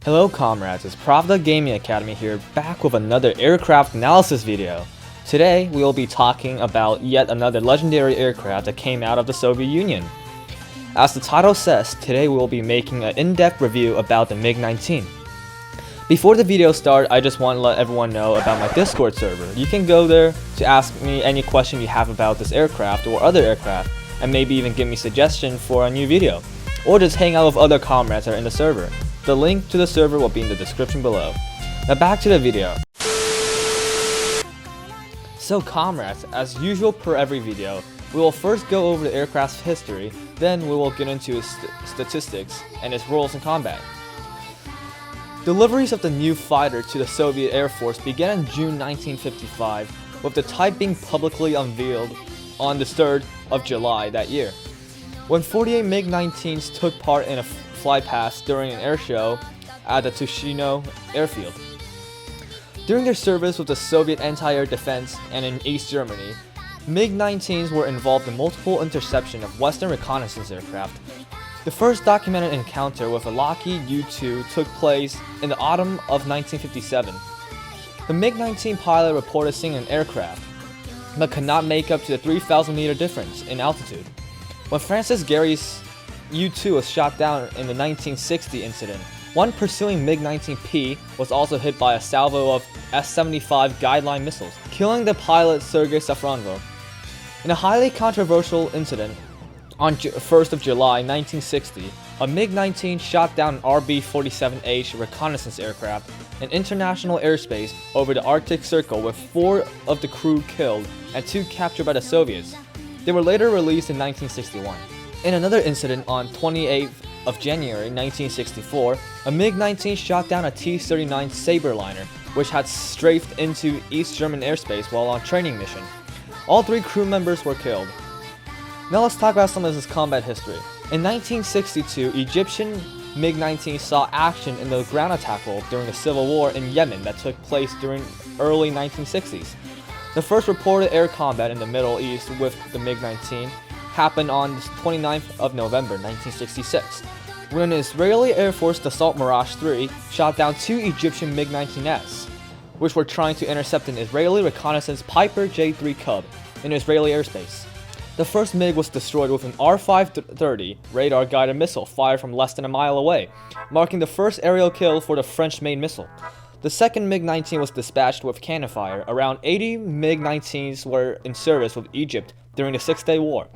Hello comrades, it's Pravda Gaming Academy here, back with another aircraft analysis video. Today we will be talking about yet another legendary aircraft that came out of the Soviet Union. As the title says, today we will be making an in-depth review about the MiG-19. Before the video starts, I just want to let everyone know about my Discord server. You can go there to ask me any question you have about this aircraft or other aircraft, and maybe even give me suggestions for a new video, or just hang out with other comrades that are in the server. The link to the server will be in the description below. Now back to the video. So comrades, as usual per every video, we will first go over the aircraft's history, then we will get into its statistics and its roles in combat. Deliveries of the new fighter to the Soviet Air Force began in June 1955, with the type being publicly unveiled on the 3rd of July that year. When 48 MiG-19s took part in a fly past during an air show at the Tushino airfield. During their service with the Soviet anti-air defense and in East Germany, MiG-19s were involved in multiple interception of Western reconnaissance aircraft. The first documented encounter with a Lockheed U-2 took place in the autumn of 1957. The MiG-19 pilot reported seeing an aircraft, but could not make up to the 3,000-meter difference in altitude. When Francis Gary's U-2 was shot down in the 1960 incident, one pursuing MiG-19P was also hit by a salvo of S-75 guideline missiles, killing the pilot Sergei Safronov. In a highly controversial incident, on 1st of July 1960, a MiG-19 shot down an RB-47H reconnaissance aircraft in international airspace over the Arctic Circle, with 4 of the crew killed and 2 captured by the Soviets. They were later released in 1961. In another incident on 28th of January 1964, a MiG-19 shot down a T-39 Saberliner, which had strafed into East German airspace while on training mission. All 3 crew members were killed. Now let's talk about some of this combat history. In 1962, Egyptian MiG-19 saw action in the ground attack role during the civil war in Yemen that took place during early 1960s. The first reported air combat in the Middle East with the MiG-19 happened on the 29th of November 1966, when an Israeli Air Force Dassault Mirage 3 shot down 2 Egyptian MiG-19s, which were trying to intercept an Israeli reconnaissance Piper J-3 Cub in Israeli airspace. The first MiG was destroyed with an R-530 radar-guided missile fired from less than a mile away, marking the first aerial kill for the French-made missile. The second MiG-19 was dispatched with cannon fire. Around 80 MiG-19s were in service with Egypt during the Six-Day War.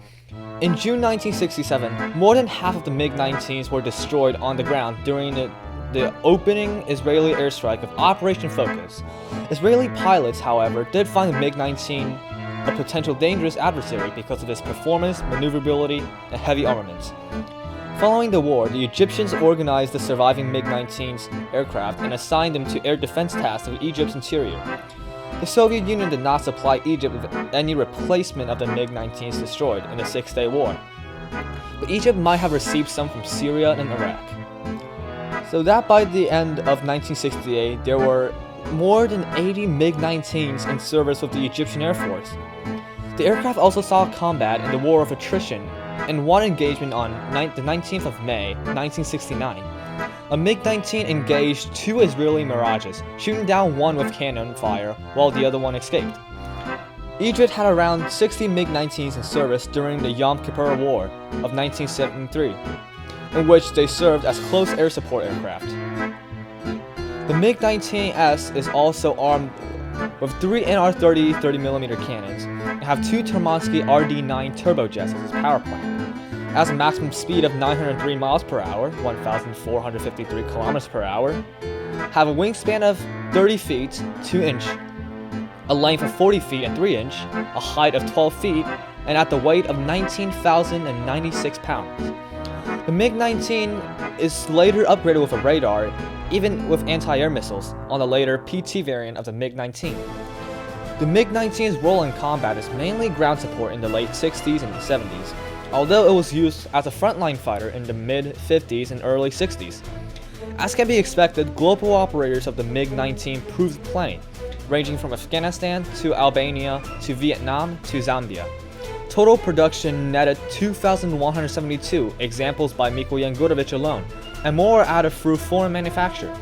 In June 1967, more than half of the MiG-19s were destroyed on the ground during the opening Israeli airstrike of Operation Focus. Israeli pilots, however, did find the MiG-19 a potential dangerous adversary because of its performance, maneuverability, and heavy armaments. Following the war, the Egyptians organized the surviving MiG-19's aircraft and assigned them to air defense tasks of Egypt's interior. The Soviet Union did not supply Egypt with any replacement of the MiG-19s destroyed in the Six-Day War, but Egypt might have received some from Syria and Iraq. So that by the end of 1968, there were more than 80 MiG-19s in service with the Egyptian Air Force. The aircraft also saw combat in the War of Attrition and one engagement on the 19th of May 1969. A MiG-19 engaged 2 Israeli Mirages, shooting down one with cannon fire while the other one escaped. Egypt had around 60 MiG-19s in service during the Yom Kippur War of 1973, in which they served as close air support aircraft. The MiG-19S is also armed with 3 NR-30 30mm cannons and have 2 Termansky RD-9 turbojets as its power plant. It has a maximum speed of 903 miles per hour, 1,453 kilometers per hour, have a wingspan of 30 feet, 2 inch, a length of 40 feet and 3 inch, a height of 12 feet, and at the weight of 19,096 pounds. The MiG-19 is later upgraded with a radar, even with anti-air missiles, on the later PT variant of the MiG-19. The MiG-19's role in combat is mainly ground support in the late 60s and 70s, although it was used as a frontline fighter in the mid-50s and early 60s. As can be expected, global operators of the MiG-19 proved plenty, ranging from Afghanistan to Albania to Vietnam to Zambia. Total production netted 2,172 examples by Mikoyan Gurevich alone, and more were added through foreign manufacture.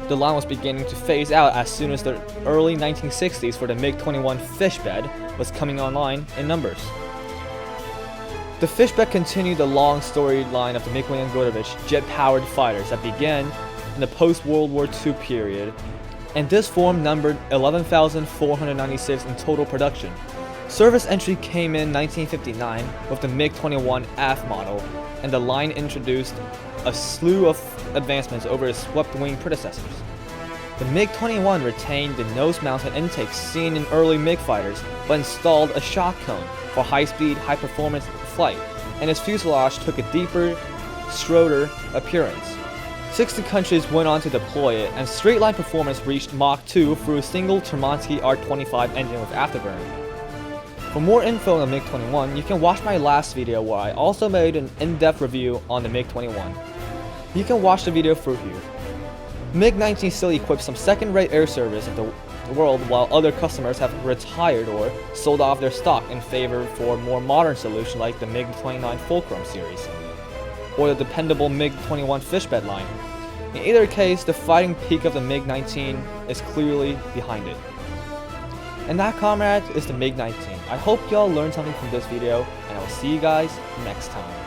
The line was beginning to phase out as soon as the early 1960s, for the MiG-21 fishbed was coming online in numbers. The fishbed continued the long storyline of the MiG-21 jet-powered fighters that began in the post-World War II period, and this form numbered 11,496 in total production. Service entry came in 1959 with the MiG-21 F model, and the line introduced a slew of advancements over its swept-wing predecessors. The MiG-21 retained the nose-mounted intakes seen in early MiG fighters, but installed a shock cone for high-speed, high-performance flight, and its fuselage took a deeper, straighter appearance. 60 countries went on to deploy it, and straight-line performance reached Mach 2 through a single Termansky R-25 engine with afterburner. For more info on the MiG-21, you can watch my last video where I also made an in-depth review on the MiG-21. You can watch the video through here. MiG-19 still equips some second-rate air service in the world, while other customers have retired or sold off their stock in favor for more modern solutions like the MiG-29 Fulcrum series, or the dependable MiG-21 fishbed line. In either case, the fighting peak of the MiG-19 is clearly behind it. And that, comrades, is the MiG-19. I hope y'all learned something from this video, and I will see you guys next time.